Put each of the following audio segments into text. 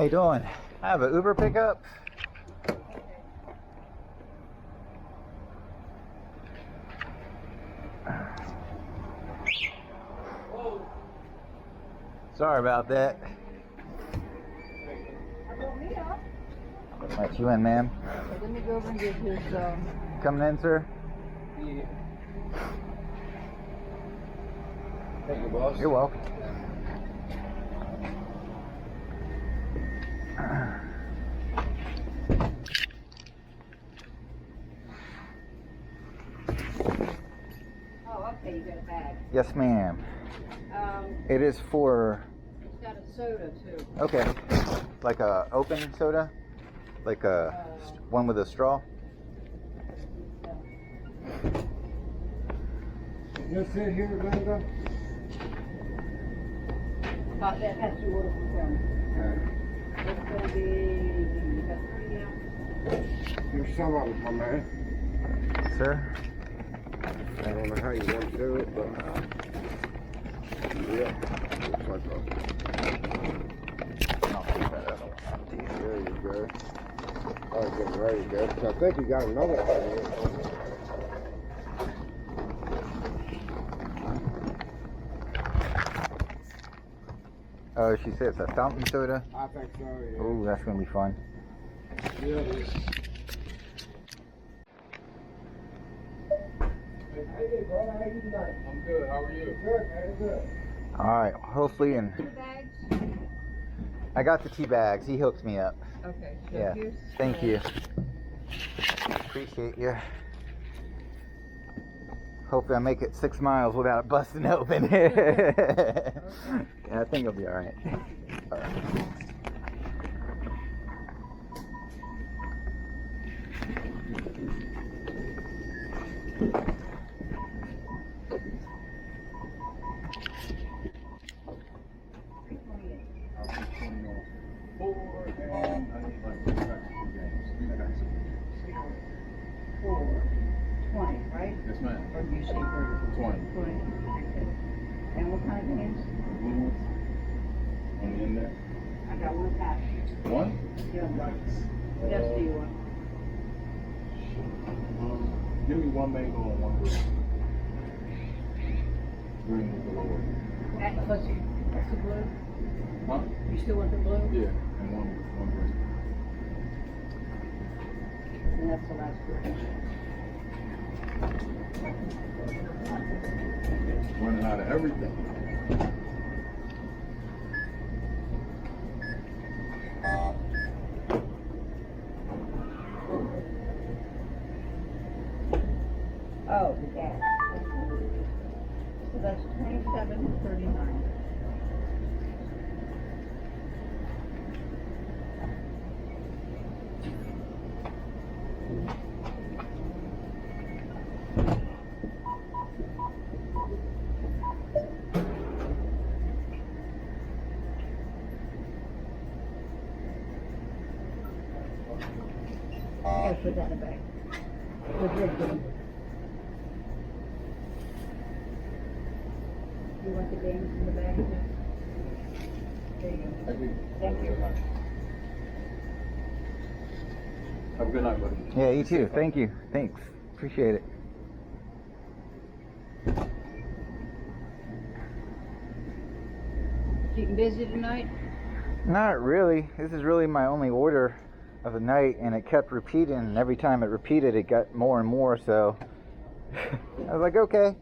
you doing? I have an Uber pickup. Sorry about that. Let you in, ma'am. Let me go over and get his. Coming in, sir? Yeah. Thank you, boss. You're welcome. Oh, okay, you got a bag. Yes, ma'am. It is for... It's got a soda, too. Okay. Like a open soda? Like a one with a straw? Just sit here, Glenda. That has to order from them. It's going to be about 30 ounces. Here's some of them, my man. Sir? I don't know how you want to do it, but yeah, looks like I'll keep that up. there you go. I was getting ready to go. So I think you got another one here. Oh, she said it's a fountain soda? I think so, yeah. Oh, that's going to be fun. Yeah, it is. Hey, brother, how you tonight? I'm good. How are you? Good, man. Good. Alright, hopefully, and Two bags? I got the tea bags. He hooked me up. Okay, so Yeah. here's. Thank you. Appreciate you. Hopefully I make it 6 miles without it busting open. Yeah, I think it'll be alright. Right? Yes, ma'am. Or do you say 30? 20. 20. Okay. And what kind of games? Blue ones. Only in there. I got one pack. One? Yeah. What else do you want? Give me one mango and one green. Green with the lower. What's the blue? Huh? You still want the blue? Yeah, and one green. And that's the last green. Running out of everything. Oh, the gas. So that's $27.39. I gotta put that in the bag. With red bean. You want the games in the bag too? There you go. Thank you. Have a good night, buddy. Yeah, you too. Thank you. Thanks. Appreciate it. Keeping busy tonight? Not really. This is really my only order of the night, and it kept repeating, and every time it repeated, it got more and more, so I was like, okay.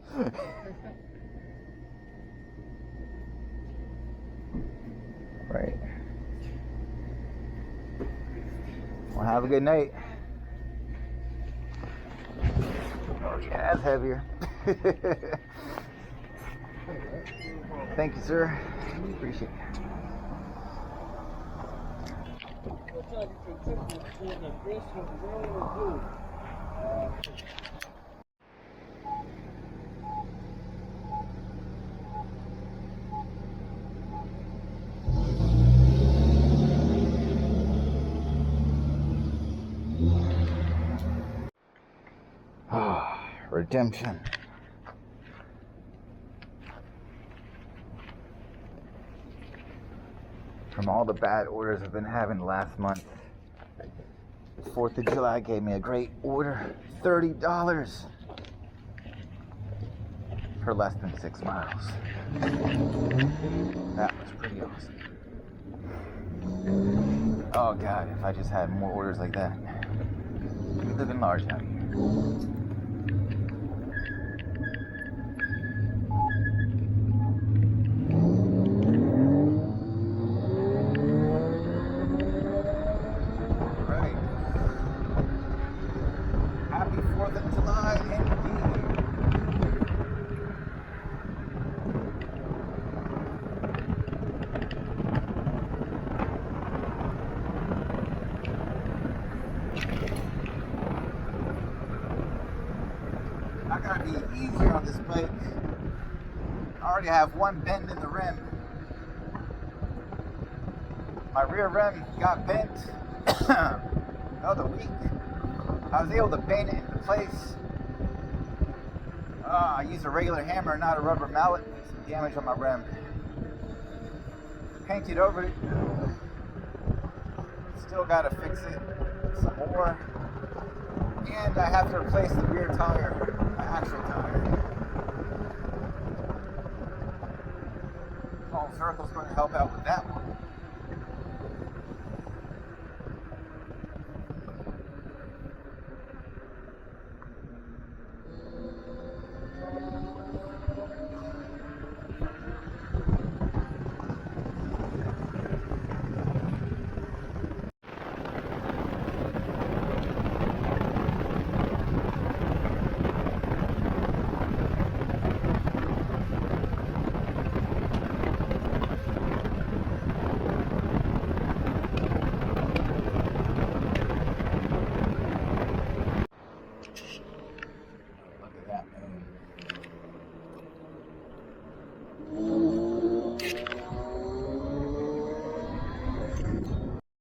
Right. Well, have a good night. Oh, yeah, that's heavier. Thank you, sir. Appreciate it. Redemption. From from all the bad orders I've been having last month. 4th of July gave me a great order. $30 for less than 6 miles. That was pretty awesome. Oh God, if I just had more orders like that. We live in large out here. Right. Happy 4th of July, indeed. I gotta be easier on this bike. I already have one bend in the rim. My rear rim got bent the other week. I was able to bend it into place. I used a regular hammer, not a rubber mallet. Some damage on my rim. Painted over it. Still gotta fix it some more. And I have to replace the rear tire, my actual tire. Full circle's going to help out with that one.